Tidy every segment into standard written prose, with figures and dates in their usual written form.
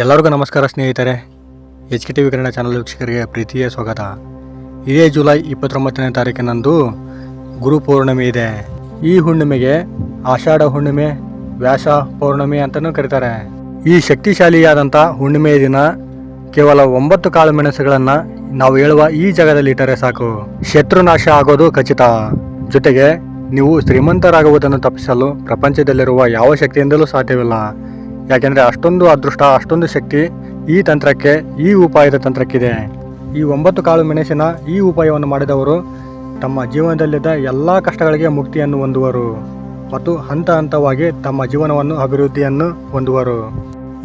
ಎಲ್ಲರಿಗೂ ನಮಸ್ಕಾರ ಸ್ನೇಹಿತರೆ. HK TV ಕನ್ನಡ ಚಾನಲ್ ವೀಕ್ಷಕರಿಗೆ ಪ್ರೀತಿಯ ಸ್ವಾಗತ. ಇದೇ ಜುಲೈ 29ನೇ ತಾರೀಕಿನಂದು ಗುರು ಪೌರ್ಣಮಿ ಇದೆ. ಈ ಹುಣ್ಣಿಮೆಗೆ ಆಷಾಢ ಹುಣ್ಣಿಮೆ, ವ್ಯಾಸ ಪೌರ್ಣಮಿ ಅಂತಲೂ ಕರೀತಾರೆ. ಈ ಶಕ್ತಿಶಾಲಿಯಾದಂಥ ಹುಣ್ಣಿಮೆಯ ದಿನ ಕೇವಲ 9 ಕಾಳು ಮೆಣಸುಗಳನ್ನು ನಾವು ಹೇಳುವ ಈ ಜಾಗದಲ್ಲಿ ಇಟ್ಟರೆ ಸಾಕು, ಶತ್ರುನಾಶ ಆಗೋದು ಖಚಿತ. ಜೊತೆಗೆ ನೀವು ಶ್ರೀಮಂತರಾಗುವುದನ್ನು ತಪ್ಪಿಸಲು ಪ್ರಪಂಚದಲ್ಲಿರುವ ಯಾವ ಶಕ್ತಿಯಿಂದಲೂ ಸಾಧ್ಯವಿಲ್ಲ. ಯಾಕೆಂದರೆ ಅಷ್ಟೊಂದು ಅದೃಷ್ಟ, ಅಷ್ಟೊಂದು ಶಕ್ತಿ ಈ ತಂತ್ರಕ್ಕೆ, ಈ ಉಪಾಯದ ತಂತ್ರಕ್ಕಿದೆ. ಈ 9 ಕಾಳು ಮೆಣಸಿನ ಈ ಉಪಾಯವನ್ನು ಮಾಡಿದವರು ತಮ್ಮ ಜೀವನದಲ್ಲಿದ್ದ ಎಲ್ಲ ಕಷ್ಟಗಳಿಗೆ ಮುಕ್ತಿಯನ್ನು ಹೊಂದುವರು ಮತ್ತು ಹಂತ ಹಂತವಾಗಿ ತಮ್ಮ ಜೀವನವನ್ನು ಅಭಿವೃದ್ಧಿಯನ್ನು ಹೊಂದುವರು.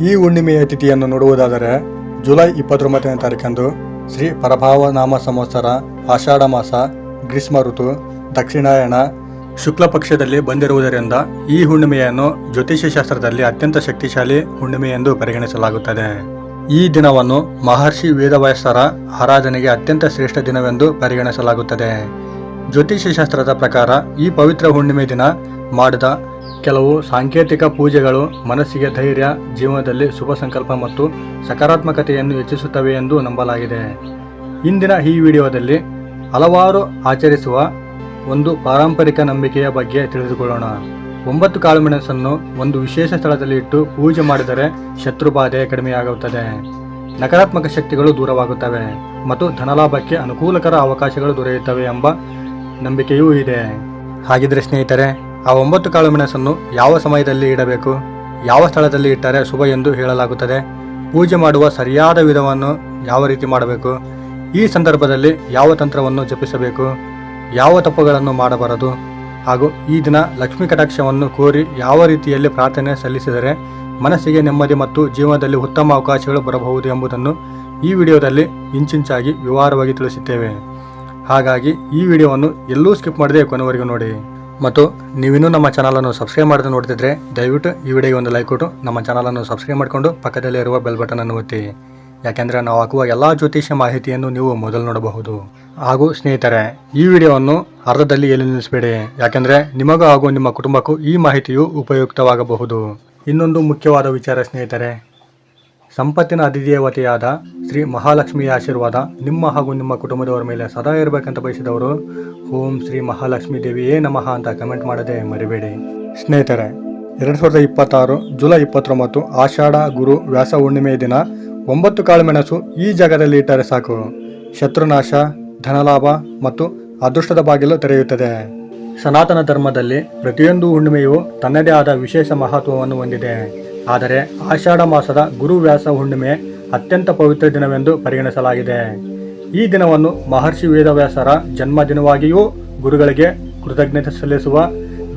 ಈ ಹುಣ್ಣಿಮೆಯ ತಿಥಿಯನ್ನು ನೋಡುವುದಾದರೆ ಜುಲೈ 29ನೇ ತಾರೀಕಂದು ಶ್ರೀ ಪರಭಾವ ನಾಮ ಸಂವತ್ಸರ, ಆಷಾಢ ಮಾಸ, ಗ್ರೀಷ್ಮ ಋತು, ದಕ್ಷಿಣಾಯಣ ಶುಕ್ಲ ಪಕ್ಷದಲ್ಲಿ ಬಂದಿರುವುದರಿಂದ ಈ ಹುಣ್ಣಿಮೆಯನ್ನು ಜ್ಯೋತಿಷ್ಯ ಶಾಸ್ತ್ರದಲ್ಲಿ ಅತ್ಯಂತ ಶಕ್ತಿಶಾಲಿ ಹುಣ್ಣಿಮೆ ಎಂದು ಪರಿಗಣಿಸಲಾಗುತ್ತದೆ. ಈ ದಿನವನ್ನು ಮಹರ್ಷಿ ವೇದವ್ಯಾಸರ ಆರಾಧನೆಗೆ ಅತ್ಯಂತ ಶ್ರೇಷ್ಠ ದಿನವೆಂದು ಪರಿಗಣಿಸಲಾಗುತ್ತದೆ. ಜ್ಯೋತಿಷ್ಯ ಶಾಸ್ತ್ರದ ಪ್ರಕಾರ ಈ ಪವಿತ್ರ ಹುಣ್ಣಿಮೆ ದಿನ ಮಾಡಿದ ಕೆಲವು ಸಾಂಕೇತಿಕ ಪೂಜೆಗಳು ಮನಸ್ಸಿಗೆ ಧೈರ್ಯ, ಜೀವನದಲ್ಲಿ ಶುಭ ಸಂಕಲ್ಪ ಮತ್ತು ಸಕಾರಾತ್ಮಕತೆಯನ್ನು ಹೆಚ್ಚಿಸುತ್ತವೆ ಎಂದು ನಂಬಲಾಗಿದೆ. ಇಂದಿನ ಈ ವಿಡಿಯೋದಲ್ಲಿ ಹಲವಾರು ಆಚರಿಸುವ ಒಂದು ಪಾರಂಪರಿಕ ನಂಬಿಕೆಯ ಬಗ್ಗೆ ತಿಳಿದುಕೊಳ್ಳೋಣ. 9 ಕಾಳು ಮೆಣಸನ್ನು ಒಂದು ವಿಶೇಷ ಸ್ಥಳದಲ್ಲಿ ಇಟ್ಟು ಪೂಜೆ ಮಾಡಿದರೆ ಶತ್ರುಬಾಧೆ ಕಡಿಮೆಯಾಗುತ್ತದೆ, ನಕಾರಾತ್ಮಕ ಶಕ್ತಿಗಳು ದೂರವಾಗುತ್ತವೆ ಮತ್ತು ಧನಲಾಭಕ್ಕೆ ಅನುಕೂಲಕರ ಅವಕಾಶಗಳು ದೊರೆಯುತ್ತವೆ ಎಂಬ ನಂಬಿಕೆಯೂ ಇದೆ. ಹಾಗಿದ್ರೆ ಸ್ನೇಹಿತರೆ, ಆ 9 ಕಾಳು ಮೆಣಸನ್ನು ಯಾವ ಸಮಯದಲ್ಲಿ ಇಡಬೇಕು, ಯಾವ ಸ್ಥಳದಲ್ಲಿ ಇಟ್ಟರೆ ಶುಭ ಎಂದು ಹೇಳಲಾಗುತ್ತದೆ, ಪೂಜೆ ಮಾಡುವ ಸರಿಯಾದ ವಿಧವನ್ನು ಯಾವ ರೀತಿ ಮಾಡಬೇಕು, ಈ ಸಂದರ್ಭದಲ್ಲಿ ಯಾವ ತಂತ್ರವನ್ನು ಜಪಿಸಬೇಕು, ಯಾವ ತಪ್ಪುಗಳನ್ನು ಮಾಡಬಾರದು, ಹಾಗೂ ಈ ದಿನ ಲಕ್ಷ್ಮೀ ಕಟಾಕ್ಷವನ್ನು ಕೋರಿ ಯಾವ ರೀತಿಯಲ್ಲಿ ಪ್ರಾರ್ಥನೆ ಸಲ್ಲಿಸಿದರೆ ಮನಸ್ಸಿಗೆ ನೆಮ್ಮದಿ ಮತ್ತು ಜೀವನದಲ್ಲಿ ಉತ್ತಮ ಅವಕಾಶಗಳು ಬರಬಹುದು ಎಂಬುದನ್ನು ಈ ವಿಡಿಯೋದಲ್ಲಿ ಇಂಚಿಂಚಾಗಿ ವಿವರವಾಗಿ ತಿಳಿಸುತ್ತೇವೆ. ಹಾಗಾಗಿ ಈ ವಿಡಿಯೋವನ್ನು ಎಲ್ಲೂ ಸ್ಕಿಪ್ ಮಾಡದೆ ಕೊನೆವರೆಗೂ ನೋಡಿ. ಮತ್ತು ನೀವಿನ್ನೂ ನಮ್ಮ ಚಾನಲನ್ನು ಸಬ್ಸ್ಕ್ರೈಬ್ ಮಾಡದೆ ನೋಡ್ತಿದ್ರೆ ದಯವಿಟ್ಟು ಈ ವಿಡಿಯೋಗೆ ಒಂದು ಲೈಕ್ ಕೊಟ್ಟು ನಮ್ಮ ಚಾನಲನ್ನು ಸಬ್ಸ್ಕ್ರೈಬ್ ಮಾಡಿಕೊಂಡು ಪಕ್ಕದಲ್ಲೇ ಇರುವ ಬೆಲ್ ಬಟನ್ ಅನ್ನು ಒತ್ತಿ. ಯಾಕೆಂದರೆ ನಾವು ಹಾಕುವ ಎಲ್ಲ ಜ್ಯೋತಿಷ್ಯ ಮಾಹಿತಿಯನ್ನು ನೀವು ಮೊದಲು ನೋಡಬಹುದು. ಹಾಗೂ ಸ್ನೇಹಿತರೆ, ಈ ವಿಡಿಯೋವನ್ನು ಅರ್ಧದಲ್ಲಿ ಎಲ್ಲಿ ನಿಲ್ಲಿಸಬೇಡಿ, ಯಾಕೆಂದರೆ ನಿಮಗೂ ಹಾಗೂ ನಿಮ್ಮ ಕುಟುಂಬಕ್ಕೂ ಈ ಮಾಹಿತಿಯು ಉಪಯುಕ್ತವಾಗಬಹುದು. ಇನ್ನೊಂದು ಮುಖ್ಯವಾದ ವಿಚಾರ ಸ್ನೇಹಿತರೆ, ಸಂಪತ್ತಿನ ಅಧಿದೇವತೆಯಾದ ಶ್ರೀ ಮಹಾಲಕ್ಷ್ಮಿಯ ಆಶೀರ್ವಾದ ನಿಮ್ಮ ಹಾಗೂ ನಿಮ್ಮ ಕುಟುಂಬದವರ ಮೇಲೆ ಸದಾ ಇರಬೇಕಂತ ಬಯಸಿದವರು ಓಂ ಶ್ರೀ ಮಹಾಲಕ್ಷ್ಮೀ ದೇವಿಯೇ ನಮಃ ಅಂತ ಕಮೆಂಟ್ ಮಾಡದೆ ಮರಿಬೇಡಿ. ಸ್ನೇಹಿತರೆ, 2026 ಜುಲೈ 29 ಆಷಾಢ ಗುರು ವ್ಯಾಸ ಹುಣ್ಣಿಮೆಯ ದಿನ 9 ಕಾಳು ಮೆಣಸು ಈ ಜಾಗದಲ್ಲಿ ಇಟ್ಟರೆ ಸಾಕು, ಶತ್ರುನಾಶ, ಧನಲಾಭ ಮತ್ತು ಅದೃಷ್ಟದ ಬಾಗಿಲು ತೆರೆಯುತ್ತದೆ. ಸನಾತನ ಧರ್ಮದಲ್ಲಿ ಪ್ರತಿಯೊಂದು ಹುಣ್ಣಿಮೆಯು ತನ್ನದೇ ಆದ ವಿಶೇಷ ಮಹತ್ವವನ್ನು ಹೊಂದಿದೆ. ಆದರೆ ಆಷಾಢ ಮಾಸದ ಗುರು ವ್ಯಾಸ ಹುಣ್ಣಿಮೆ ಅತ್ಯಂತ ಪವಿತ್ರ ದಿನವೆಂದು ಪರಿಗಣಿಸಲಾಗಿದೆ. ಈ ದಿನವನ್ನು ಮಹರ್ಷಿ ವೇದವ್ಯಾಸರ ಜನ್ಮ ದಿನವಾಗಿಯೂ ಗುರುಗಳಿಗೆ ಕೃತಜ್ಞತೆ ಸಲ್ಲಿಸುವ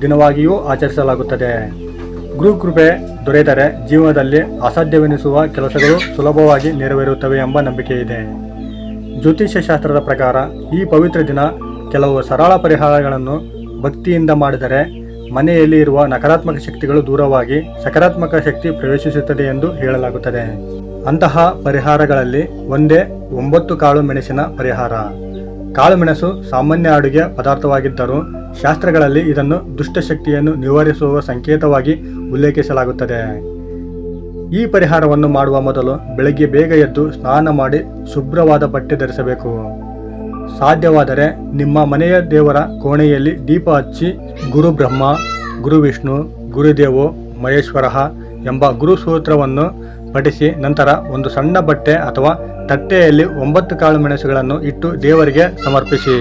ದಿನವಾಗಿಯೂ ಆಚರಿಸಲಾಗುತ್ತದೆ. ಗುರು ಕೃಪೆ ದೊರೆತರೆ ಜೀವನದಲ್ಲಿ ಅಸಾಧ್ಯವೆನಿಸುವ ಕೆಲಸಗಳು ಸುಲಭವಾಗಿ ನೆರವೇರುತ್ತವೆ ಎಂಬ ನಂಬಿಕೆ ಇದೆ. ಜ್ಯೋತಿಷ್ಯ ಶಾಸ್ತ್ರದ ಪ್ರಕಾರ ಈ ಪವಿತ್ರ ದಿನ ಕೆಲವು ಸರಳ ಪರಿಹಾರಗಳನ್ನು ಭಕ್ತಿಯಿಂದ ಮಾಡಿದರೆ ಮನೆಯಲ್ಲಿ ಇರುವ ನಕಾರಾತ್ಮಕ ಶಕ್ತಿಗಳು ದೂರವಾಗಿ ಸಕಾರಾತ್ಮಕ ಶಕ್ತಿ ಪ್ರವೇಶಿಸುತ್ತದೆ ಎಂದು ಹೇಳಲಾಗುತ್ತದೆ. ಅಂತಹ ಪರಿಹಾರಗಳಲ್ಲಿ ಒಂದೇ 9 ಕಾಳು ಮೆಣಸಿನ ಪರಿಹಾರ. ಕಾಳು ಮೆಣಸು ಸಾಮಾನ್ಯ ಅಡುಗೆ ಪದಾರ್ಥವಾಗಿದ್ದರೂ ಶಾಸ್ತ್ರಗಳಲ್ಲಿ ಇದನ್ನು ದುಷ್ಟಶಕ್ತಿಯನ್ನು ನಿವಾರಿಸುವ ಸಂಕೇತವಾಗಿ ಉಲ್ಲೇಖಿಸಲಾಗುತ್ತದೆ. ಈ ಪರಿಹಾರವನ್ನು ಮಾಡುವ ಮೊದಲು ಬೆಳಗ್ಗೆ ಬೇಗ ಎದ್ದು ಸ್ನಾನ ಮಾಡಿ ಶುಭ್ರವಾದ ಬಟ್ಟೆ ಧರಿಸಬೇಕು. ಸಾಧ್ಯವಾದರೆ ನಿಮ್ಮ ಮನೆಯ ದೇವರ ಕೋಣೆಯಲ್ಲಿ ದೀಪ ಹಚ್ಚಿ ಗುರು ಬ್ರಹ್ಮ, ಗುರು ವಿಷ್ಣು, ಗುರುದೇವೋ ಮಹೇಶ್ವರ ಎಂಬ ಗುರು ಸೂತ್ರವನ್ನು ಪಠಿಸಿ ನಂತರ ಒಂದು ಸಣ್ಣ ಬಟ್ಟೆ ಅಥವಾ ತಟ್ಟೆಯಲ್ಲಿ 9 ಕಾಳು ಮೆಣಸುಗಳನ್ನು ಇಟ್ಟು ದೇವರಿಗೆ ಸಮರ್ಪಿಸಿ.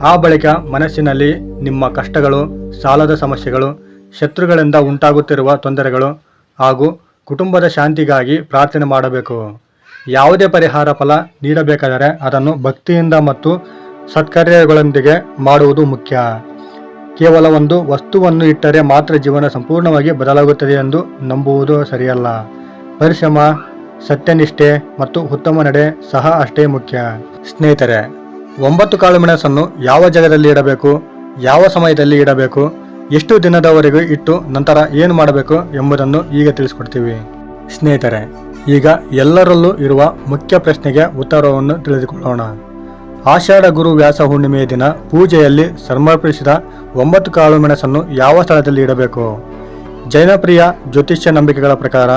ಆ ಬಳಿಕ ಮನಸ್ಸಿನಲ್ಲಿ ನಿಮ್ಮ ಕಷ್ಟಗಳು, ಸಾಲದ ಸಮಸ್ಯೆಗಳು, ಶತ್ರುಗಳಿಂದ ಉಂಟಾಗುತ್ತಿರುವ ತೊಂದರೆಗಳು ಹಾಗೂ ಕುಟುಂಬದ ಶಾಂತಿಗಾಗಿ ಪ್ರಾರ್ಥನೆ ಮಾಡಬೇಕು. ಯಾವುದೇ ಪರಿಹಾರ ಫಲ ನೀಡಬೇಕಾದರೆ ಅದನ್ನು ಭಕ್ತಿಯಿಂದ ಮತ್ತು ಸತ್ಕಾರ್ಯಗಳೊಂದಿಗೆ ಮಾಡುವುದು ಮುಖ್ಯ. ಕೇವಲ ಒಂದು ವಸ್ತುವನ್ನು ಇಟ್ಟರೆ ಮಾತ್ರ ಜೀವನ ಸಂಪೂರ್ಣವಾಗಿ ಬದಲಾಗುತ್ತದೆ ಎಂದು ನಂಬುವುದು ಸರಿಯಲ್ಲ. ಪರಿಶ್ರಮ, ಸತ್ಯನಿಷ್ಠೆ ಮತ್ತು ಉತ್ತಮ ನಡೆ ಸಹ ಅಷ್ಟೇ ಮುಖ್ಯ. ಸ್ನೇಹಿತರೆ, 9 ಕಾಳು ಮೆಣಸನ್ನು ಯಾವ ಜಾಗದಲ್ಲಿ ಇಡಬೇಕು, ಯಾವ ಸಮಯದಲ್ಲಿ ಇಡಬೇಕು, ಎಷ್ಟು ದಿನದವರೆಗೂ ಇಟ್ಟು ನಂತರ ಏನು ಮಾಡಬೇಕು ಎಂಬುದನ್ನು ಈಗ ತಿಳಿಸ್ಕೊಡ್ತೀವಿ. ಸ್ನೇಹಿತರೆ, ಈಗ ಎಲ್ಲರಲ್ಲೂ ಇರುವ ಮುಖ್ಯ ಪ್ರಶ್ನೆಗೆ ಉತ್ತರವನ್ನು ತಿಳಿದುಕೊಳ್ಳೋಣ. ಆಷಾಢ ಗುರು ವ್ಯಾಸ ಹುಣ್ಣಿಮೆಯ ದಿನ ಪೂಜೆಯಲ್ಲಿ ಸಮರ್ಪಿಸಿದ 9 ಕಾಳು ಮೆಣಸನ್ನು ಯಾವ ಸ್ಥಳದಲ್ಲಿ ಇಡಬೇಕು? ಜೈನ ಪ್ರಿಯ ಜ್ಯೋತಿಷ್ಯ ನಂಬಿಕೆಗಳ ಪ್ರಕಾರ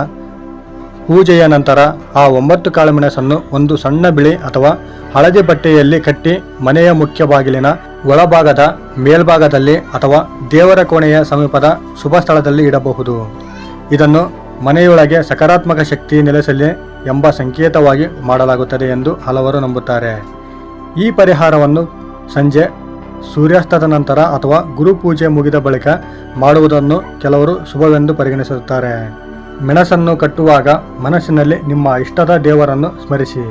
ಪೂಜೆಯ ನಂತರ ಆ 9 ಕಾಳು ಮೆಣಸನ್ನು ಒಂದು ಸಣ್ಣ ಬಿಳಿ ಅಥವಾ ಹಳದಿ ಬಟ್ಟೆಯಲ್ಲಿ ಕಟ್ಟಿ ಮನೆಯ ಮುಖ್ಯ ಬಾಗಿಲಿನ ಒಳಭಾಗದ ಮೇಲ್ಭಾಗದಲ್ಲಿ ಅಥವಾ ದೇವರ ಕೋಣೆಯ ಸಮೀಪದ ಶುಭ ಸ್ಥಳದಲ್ಲಿ ಇಡಬಹುದು. ಇದನ್ನು ಮನೆಯೊಳಗೆ ಸಕಾರಾತ್ಮಕ ಶಕ್ತಿ ನೆಲೆಸಲಿ ಎಂಬ ಸಂಕೇತವಾಗಿ ಮಾಡಲಾಗುತ್ತದೆ ಎಂದು ಹಲವರು ನಂಬುತ್ತಾರೆ. ಈ ಪರಿಹಾರವನ್ನು ಸಂಜೆ ಸೂರ್ಯಾಸ್ತದ ನಂತರ ಅಥವಾ ಗುರುಪೂಜೆ ಮುಗಿದ ಬಳಿಕ ಮಾಡುವುದನ್ನು ಕೆಲವರು ಶುಭವೆಂದು ಪರಿಗಣಿಸುತ್ತಾರೆ. ಮೆಣಸನ್ನು ಕಟ್ಟುವಾಗ ಮನಸ್ಸಿನಲ್ಲಿ ನಿಮ್ಮ ಇಷ್ಟದ ದೇವರನ್ನು ಸ್ಮರಿಸಿ,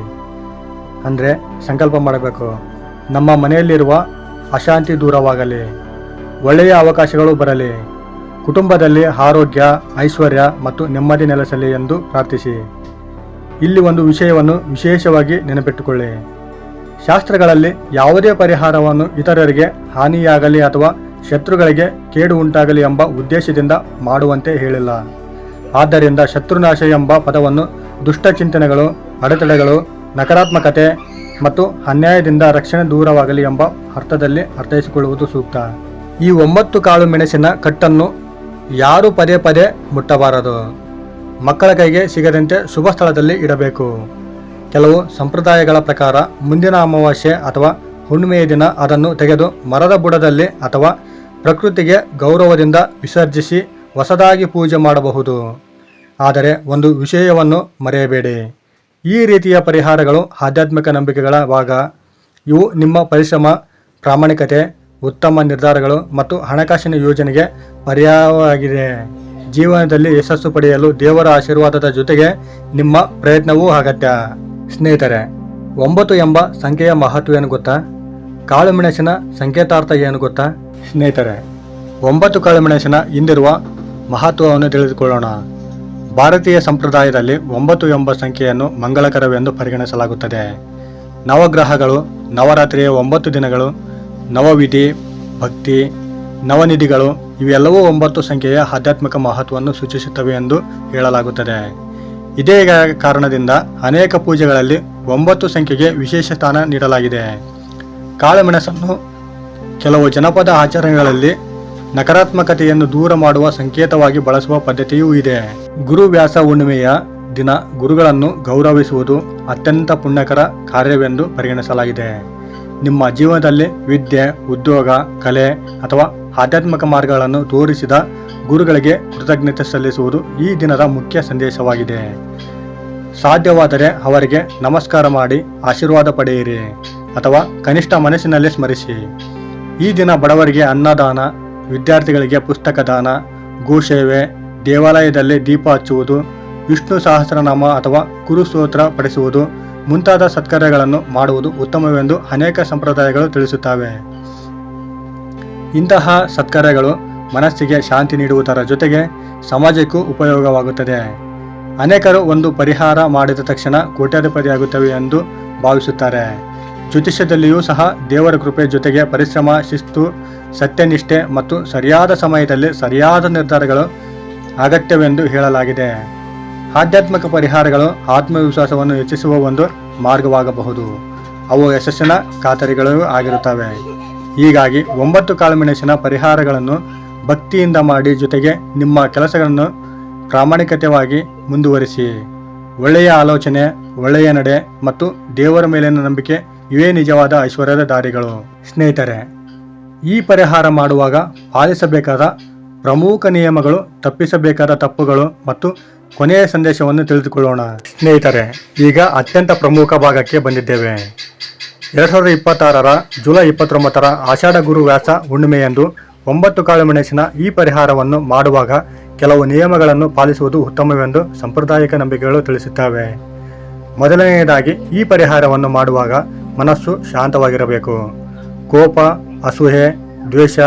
ಅಂದರೆ ಸಂಕಲ್ಪ ಮಾಡಬೇಕು. ನಮ್ಮ ಮನೆಯಲ್ಲಿರುವ ಅಶಾಂತಿ ದೂರವಾಗಲಿ, ಒಳ್ಳೆಯ ಅವಕಾಶಗಳು ಬರಲಿ, ಕುಟುಂಬದಲ್ಲಿ ಆರೋಗ್ಯ, ಐಶ್ವರ್ಯ ಮತ್ತು ನೆಮ್ಮದಿ ನೆಲೆಸಲಿ ಎಂದು ಪ್ರಾರ್ಥಿಸಿ. ಇಲ್ಲಿ ಒಂದು ವಿಷಯವನ್ನು ವಿಶೇಷವಾಗಿ ನೆನಪಿಟ್ಟುಕೊಳ್ಳಿ. ಶಾಸ್ತ್ರಗಳಲ್ಲಿ ಯಾವುದೇ ಪರಿಹಾರವನ್ನು ಇತರರಿಗೆ ಹಾನಿಯಾಗಲಿ ಅಥವಾ ಶತ್ರುಗಳಿಗೆ ಕೇಡು ಉಂಟಾಗಲಿ ಎಂಬ ಉದ್ದೇಶದಿಂದ ಮಾಡುವಂತೆ ಹೇಳಿಲ್ಲ. ಆದ್ದರಿಂದ ಶತ್ರುನಾಶ ಎಂಬ ಪದವನ್ನು ದುಷ್ಟ ಚಿಂತನೆಗಳು, ಅಡೆತಡೆಗಳು, ನಕಾರಾತ್ಮಕತೆ ಮತ್ತು ಅನ್ಯಾಯದಿಂದ ರಕ್ಷಣೆ ದೂರವಾಗಲಿ ಎಂಬ ಅರ್ಥದಲ್ಲಿ ಅರ್ಥೈಸಿಕೊಳ್ಳುವುದು ಸೂಕ್ತ. ಈ 9 ಕಾಳು ಮೆಣಸಿನ ಕಟ್ಟನ್ನು ಯಾರು ಪದೇ ಪದೇ ಮುಟ್ಟಬಾರದು. ಮಕ್ಕಳ ಕೈಗೆ ಸಿಗದಂತೆ ಶುಭ ಸ್ಥಳದಲ್ಲಿ ಇಡಬೇಕು. ಕೆಲವು ಸಂಪ್ರದಾಯಗಳ ಪ್ರಕಾರ ಮುಂದಿನ ಅಮಾವಾಸ್ಯೆ ಅಥವಾ ಹುಣ್ಣಿಮೆಯ ದಿನ ಅದನ್ನು ತೆಗೆದು ಮರದ ಬುಡದಲ್ಲಿ ಅಥವಾ ಪ್ರಕೃತಿಗೆ ಗೌರವದಿಂದ ವಿಸರ್ಜಿಸಿ ಹೊಸದಾಗಿ ಪೂಜೆ ಮಾಡಬಹುದು. ಆದರೆ ಒಂದು ವಿಷಯವನ್ನು ಮರೆಯಬೇಡಿ, ಈ ರೀತಿಯ ಪರಿಹಾರಗಳು ಆಧ್ಯಾತ್ಮಿಕ ನಂಬಿಕೆಗಳ ಭಾಗ. ಇವು ನಿಮ್ಮ ಪರಿಶ್ರಮ, ಪ್ರಾಮಾಣಿಕತೆ, ಉತ್ತಮ ನಿರ್ಧಾರಗಳು ಮತ್ತು ಹಣಕಾಸಿನ ಯೋಜನೆಗೆ ಪರ್ಯಾಯವಾಗಿದೆ. ಜೀವನದಲ್ಲಿ ಯಶಸ್ಸು ಪಡೆಯಲು ದೇವರ ಆಶೀರ್ವಾದದ ಜೊತೆಗೆ ನಿಮ್ಮ ಪ್ರಯತ್ನವೂ ಅಗತ್ಯ. ಸ್ನೇಹಿತರೆ, 9 ಎಂಬ ಸಂಖ್ಯೆಯ ಮಹತ್ವ ಏನು ಗೊತ್ತಾ? ಕಾಳು ಮೆಣಸಿನ ಸಂಕೇತಾರ್ಥ ಏನು ಗೊತ್ತಾ? ಸ್ನೇಹಿತರೆ, 9 ಕಾಳು ಮೆಣಸಿನ ಹಿಂದಿರುವ ಮಹತ್ವವನ್ನು ತಿಳಿದುಕೊಳ್ಳೋಣ. ಭಾರತೀಯ ಸಂಪ್ರದಾಯದಲ್ಲಿ 9 ಎಂಬ ಸಂಖ್ಯೆಯನ್ನು ಮಂಗಳಕರವೆಂದು ಪರಿಗಣಿಸಲಾಗುತ್ತದೆ. ನವಗ್ರಹಗಳು, ನವರಾತ್ರಿಯ 9 ದಿನಗಳು, ನವವಿಧಿ, ಭಕ್ತಿ, ನವನಿಧಿಗಳು ಇವೆಲ್ಲವೂ 9 ಸಂಖ್ಯೆಯ ಆಧ್ಯಾತ್ಮಿಕ ಮಹತ್ವವನ್ನು ಸೂಚಿಸುತ್ತವೆ ಎಂದು ಹೇಳಲಾಗುತ್ತದೆ. ಇದೇ ಕಾರಣದಿಂದ ಅನೇಕ ಪೂಜೆಗಳಲ್ಲಿ 9 ಸಂಖ್ಯೆಗೆ ವಿಶೇಷ ಸ್ಥಾನ ನೀಡಲಾಗಿದೆ. ಕಾಳುಮೆಣಸನ್ನು ಕೆಲವು ಜನಪದ ಆಚರಣೆಗಳಲ್ಲಿ ನಕಾರಾತ್ಮಕತೆಯನ್ನು ದೂರ ಮಾಡುವ ಸಂಕೇತವಾಗಿ ಬಳಸುವ ಪದ್ಧತಿಯೂ ಇದೆ. ಗುರುವ್ಯಾಸ ಹುಣ್ಣಿಮೆಯ ದಿನ ಗುರುಗಳನ್ನು ಗೌರವಿಸುವುದು ಅತ್ಯಂತ ಪುಣ್ಯಕರ ಕಾರ್ಯವೆಂದು ಪರಿಗಣಿಸಲಾಗಿದೆ. ನಿಮ್ಮ ಜೀವನದಲ್ಲಿ ವಿದ್ಯೆ, ಉದ್ಯೋಗ, ಕಲೆ ಅಥವಾ ಆಧ್ಯಾತ್ಮಿಕ ಮಾರ್ಗಗಳನ್ನು ತೋರಿಸಿದ ಗುರುಗಳಿಗೆ ಕೃತಜ್ಞತೆ ಸಲ್ಲಿಸುವುದು ಈ ದಿನದ ಮುಖ್ಯ ಸಂದೇಶವಾಗಿದೆ. ಸಾಧ್ಯವಾದರೆ ಅವರಿಗೆ ನಮಸ್ಕಾರ ಮಾಡಿ ಆಶೀರ್ವಾದ ಪಡೆಯಿರಿ ಅಥವಾ ಕನಿಷ್ಠ ಮನಸ್ಸಿನಲ್ಲಿ ಸ್ಮರಿಸಿ. ಈ ದಿನ ಬಡವರಿಗೆ ಅನ್ನದಾನ, ವಿದ್ಯಾರ್ಥಿಗಳಿಗೆ ಪುಸ್ತಕ ದಾನ, ಗೋಸೇವೆ, ದೇವಾಲಯದಲ್ಲಿ ದೀಪ ಹಚ್ಚುವುದು, ವಿಷ್ಣು ಸಹಸ್ರನಾಮ ಅಥವಾ ಗುರುಸ್ತೋತ್ರ ಪಡಿಸುವುದು ಮುಂತಾದ ಸತ್ಕಾರ್ಯಗಳನ್ನು ಮಾಡುವುದು ಉತ್ತಮವೆಂದು ಅನೇಕ ಸಂಪ್ರದಾಯಗಳು ತಿಳಿಸುತ್ತವೆ. ಇಂತಹ ಸತ್ಕಾರ್ಯಗಳು ಮನಸ್ಸಿಗೆ ಶಾಂತಿ ನೀಡುವುದರ ಜೊತೆಗೆ ಸಮಾಜಕ್ಕೂ ಉಪಯೋಗವಾಗುತ್ತದೆ. ಅನೇಕರು ಒಂದು ಪರಿಹಾರ ಮಾಡಿದ ತಕ್ಷಣ ಕೋಟ್ಯಾಧಿಪತಿಯಾಗುತ್ತವೆ ಎಂದು ಭಾವಿಸುತ್ತಾರೆ. ಜ್ಯೋತಿಷ್ಯದಲ್ಲಿಯೂ ಸಹ ದೇವರ ಕೃಪೆ ಜೊತೆಗೆ ಪರಿಶ್ರಮ, ಶಿಸ್ತು, ಸತ್ಯನಿಷ್ಠೆ ಮತ್ತು ಸರಿಯಾದ ಸಮಯದಲ್ಲಿ ಸರಿಯಾದ ನಿರ್ಧಾರಗಳು ಅಗತ್ಯವೆಂದು ಹೇಳಲಾಗಿದೆ. ಆಧ್ಯಾತ್ಮಿಕ ಪರಿಹಾರಗಳು ಆತ್ಮವಿಶ್ವಾಸವನ್ನು ಹೆಚ್ಚಿಸುವ ಒಂದು ಮಾರ್ಗವಾಗಬಹುದು. ಅವು ಯಶಸ್ಸಿನ ಖಾತರಿಗಳೂ ಆಗಿರುತ್ತವೆ. ಹೀಗಾಗಿ 9 ಕಾಳುಮೆಣಸಿನ ಪರಿಹಾರಗಳನ್ನು ಭಕ್ತಿಯಿಂದ ಮಾಡಿ, ಜೊತೆಗೆ ನಿಮ್ಮ ಕೆಲಸಗಳನ್ನು ಪ್ರಾಮಾಣಿಕತೆಯಾಗಿ ಮುಂದುವರಿಸಿ. ಒಳ್ಳೆಯ ಆಲೋಚನೆ, ಒಳ್ಳೆಯ ನಡೆ ಮತ್ತು ದೇವರ ಮೇಲಿನ ನಂಬಿಕೆ ಇವೇ ನಿಜವಾದ ಐಶ್ವರ್ಯದ ದಾರಿಗಳು. ಸ್ನೇಹಿತರೆ, ಈ ಪರಿಹಾರ ಮಾಡುವಾಗ ಪಾಲಿಸಬೇಕಾದ ಪ್ರಮುಖ ನಿಯಮಗಳು, ತಪ್ಪಿಸಬೇಕಾದ ತಪ್ಪುಗಳು ಮತ್ತು ಕೊನೆಯ ಸಂದೇಶವನ್ನು ತಿಳಿದುಕೊಳ್ಳೋಣ. ಸ್ನೇಹಿತರೆ, ಈಗ ಅತ್ಯಂತ ಪ್ರಮುಖ ಭಾಗಕ್ಕೆ ಬಂದಿದ್ದೇವೆ. 2026 ಜುಲೈ 29 ಆಷಾಢ ಗುರು ವ್ಯಾಸ ಹುಣ್ಣಿಮೆಯಂದು 9 ಕಾಳುಮೆಣಸಿನ ಈ ಪರಿಹಾರವನ್ನು ಮಾಡುವಾಗ ಕೆಲವು ನಿಯಮಗಳನ್ನು ಪಾಲಿಸುವುದು ಉತ್ತಮವೆಂದು ಸಾಂಪ್ರದಾಯಿಕ ನಂಬಿಕೆಗಳು ತಿಳಿಸುತ್ತವೆ. ಮೊದಲನೆಯದಾಗಿ, ಈ ಪರಿಹಾರವನ್ನು ಮಾಡುವಾಗ ಮನಸ್ಸು ಶಾಂತವಾಗಿರಬೇಕು. ಕೋಪ, ಅಸೂಯೆ, ದ್ವೇಷ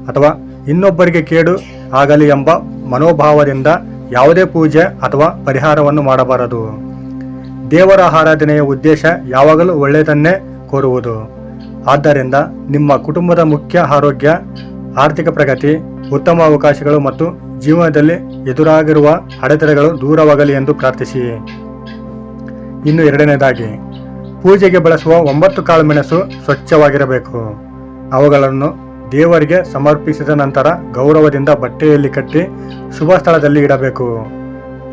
ಅಥವಾ ಇನ್ನೊಬ್ಬರಿಗೆ ಕೇಡು ಆಗಲಿ ಎಂಬ ಮನೋಭಾವದಿಂದ ಯಾವುದೇ ಪೂಜೆ ಅಥವಾ ಪರಿಹಾರವನ್ನು ಮಾಡಬಾರದು. ದೇವರ ಆರಾಧನೆಯ ಉದ್ದೇಶ ಯಾವಾಗಲೂ ಒಳ್ಳೆಯದನ್ನೇ ಕೋರುವುದು. ಆದ್ದರಿಂದ ನಿಮ್ಮ ಕುಟುಂಬದ ಮುಖ್ಯ ಆರೋಗ್ಯ, ಆರ್ಥಿಕ ಪ್ರಗತಿ, ಉತ್ತಮ ಅವಕಾಶಗಳು ಮತ್ತು ಜೀವನದಲ್ಲಿ ಎದುರಾಗಿರುವ ಅಡೆತಡೆಗಳು ದೂರವಾಗಲಿ ಎಂದು ಪ್ರಾರ್ಥಿಸಿ. ಇನ್ನು ಎರಡನೇದಾಗಿ, ಪೂಜೆಗೆ ಬಳಸುವ 9 ಕಾಳುಮೆಣಸು ಸ್ವಚ್ಛವಾಗಿರಬೇಕು. ಅವುಗಳನ್ನು ದೇವರಿಗೆ ಸಮರ್ಪಿಸಿದ ನಂತರ ಗೌರವದಿಂದ ಬಟ್ಟೆಯಲ್ಲಿ ಕಟ್ಟಿ ಶುಭ ಸ್ಥಳದಲ್ಲಿ ಇಡಬೇಕು.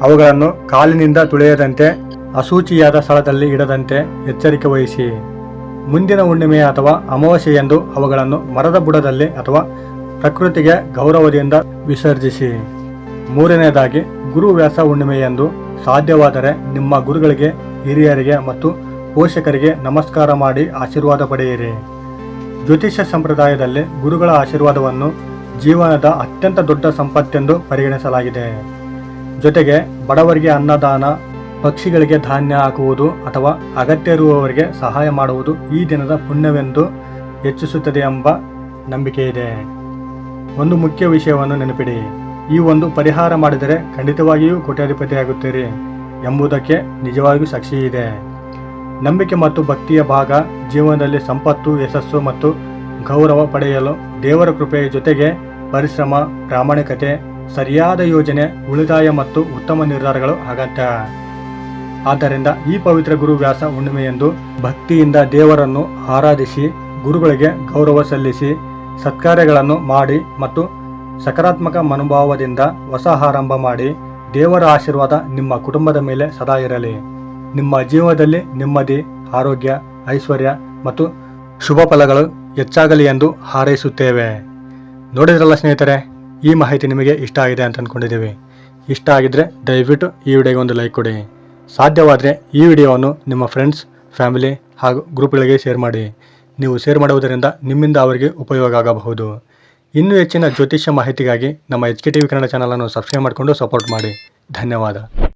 ಅವುಗಳನ್ನು ಕಾಲಿನಿಂದ ತುಳಿಯದಂತೆ ಅಶುಚಿಯಾದ ಸ್ಥಳದಲ್ಲಿ ಇಡದಂತೆ ಎಚ್ಚರಿಕೆ ವಹಿಸಿ. ಮುಂದಿನ ಹುಣ್ಣಿಮೆ ಅಥವಾ ಅಮಾವಾಸ್ಯೆಯಂದು ಅವುಗಳನ್ನು ಮರದ ಬುಡದಲ್ಲಿ ಅಥವಾ ಪ್ರಕೃತಿಗೆ ಗೌರವದಿಂದ ವಿಸರ್ಜಿಸಿ. ಮೂರನೆಯದಾಗಿ ಗುರುವ್ಯಾಸ ಹುಣ್ಣಿಮೆಯಂದು ಸಾಧ್ಯವಾದರೆ ನಿಮ್ಮ ಗುರುಗಳಿಗೆ, ಹಿರಿಯರಿಗೆ ಮತ್ತು ಪೋಷಕರಿಗೆ ನಮಸ್ಕಾರ ಮಾಡಿ ಆಶೀರ್ವಾದ ಪಡೆಯಿರಿ. ಜ್ಯೋತಿಷ್ಯ ಸಂಪ್ರದಾಯದಲ್ಲಿ ಗುರುಗಳ ಆಶೀರ್ವಾದವನ್ನು ಜೀವನದ ಅತ್ಯಂತ ದೊಡ್ಡ ಸಂಪತ್ತೆಂದು ಪರಿಗಣಿಸಲಾಗಿದೆ. ಜೊತೆಗೆ ಬಡವರಿಗೆ ಅನ್ನದಾನ, ಪಕ್ಷಿಗಳಿಗೆ ಧಾನ್ಯ ಹಾಕುವುದು ಅಥವಾ ಅಗತ್ಯ ಇರುವವರಿಗೆ ಸಹಾಯ ಮಾಡುವುದು ಈ ದಿನದ ಪುಣ್ಯವೆಂದು ಹೆಚ್ಚಿಸುತ್ತದೆ ಎಂಬ ನಂಬಿಕೆ ಇದೆ. ಒಂದು ಮುಖ್ಯ ವಿಷಯವನ್ನು ನೆನಪಿಡಿ, ಈ ಒಂದು ಪರಿಹಾರ ಮಾಡಿದರೆ ಖಂಡಿತವಾಗಿಯೂ ಕೋಟ್ಯಾಧಿಪತಿಯಾಗುತ್ತೀರಿ ಎಂಬುದಕ್ಕೆ ನಿಜವಾಗಿಯೂ ಸಾಕ್ಷಿ ಇದೆ. ನಂಬಿಕೆ ಮತ್ತು ಭಕ್ತಿಯ ಭಾಗ ಜೀವನದಲ್ಲಿ ಸಂಪತ್ತು, ಯಶಸ್ಸು ಮತ್ತು ಗೌರವ ಪಡೆಯಲು ದೇವರ ಕೃಪೆಯ ಜೊತೆಗೆ ಪರಿಶ್ರಮ, ಪ್ರಾಮಾಣಿಕತೆ, ಸರಿಯಾದ ಯೋಜನೆ, ಉಳಿತಾಯ ಮತ್ತು ಉತ್ತಮ ನಿರ್ಧಾರಗಳು ಅಗತ್ಯ. ಆದ್ದರಿಂದ ಈ ಪವಿತ್ರ ಗುರುವ್ಯಾಸ ಹುಣ್ಣಿಮೆಯಂದು ಭಕ್ತಿಯಿಂದ ದೇವರನ್ನು ಆರಾಧಿಸಿ, ಗುರುಗಳಿಗೆ ಗೌರವ ಸಲ್ಲಿಸಿ, ಸತ್ಕಾರ್ಯಗಳನ್ನು ಮಾಡಿ ಮತ್ತು ಸಕಾರಾತ್ಮಕ ಮನೋಭಾವದಿಂದ ಹೊಸ ಆರಂಭ ಮಾಡಿ. ದೇವರ ಆಶೀರ್ವಾದ ನಿಮ್ಮ ಕುಟುಂಬದ ಮೇಲೆ ಸದಾ ಇರಲಿ. ನಿಮ್ಮ ಜೀವನದಲ್ಲಿ ನೆಮ್ಮದಿ, ಆರೋಗ್ಯ, ಐಶ್ವರ್ಯ ಮತ್ತು ಶುಭ ಫಲಗಳು ಹೆಚ್ಚಾಗಲಿ ಎಂದು ಹಾರೈಸುತ್ತೇವೆ. ನೋಡಿದ್ರಲ್ಲ ಸ್ನೇಹಿತರೆ, ಈ ಮಾಹಿತಿ ನಿಮಗೆ ಇಷ್ಟ ಆಗಿದೆ ಅಂತ ಅಂದ್ಕೊಂಡಿದ್ದೀವಿ. ಇಷ್ಟ ಆಗಿದ್ದರೆ ದಯವಿಟ್ಟು ಈ ವಿಡಿಯೋಗೆ ಒಂದು ಲೈಕ್ ಕೊಡಿ. ಸಾಧ್ಯವಾದರೆ ಈ ವಿಡಿಯೋವನ್ನು ನಿಮ್ಮ ಫ್ರೆಂಡ್ಸ್, ಫ್ಯಾಮಿಲಿ ಹಾಗೂ ಗ್ರೂಪ್ಗಳಿಗೆ ಶೇರ್ ಮಾಡಿ. ನೀವು ಶೇರ್ ಮಾಡುವುದರಿಂದ ನಿಮ್ಮಿಂದ ಅವರಿಗೆ ಉಪಯೋಗ ಆಗಬಹುದು. ಇನ್ನೂ ಹೆಚ್ಚಿನ ಜ್ಯೋತಿಷ್ಯ ಮಾಹಿತಿಗಾಗಿ ನಮ್ಮ HK TV ಕನ್ನಡ ಚಾನಲನ್ನು ಸಬ್ಸ್ಕ್ರೈಬ್ ಮಾಡಿಕೊಂಡು ಸಪೋರ್ಟ್ ಮಾಡಿ. ಧನ್ಯವಾದ.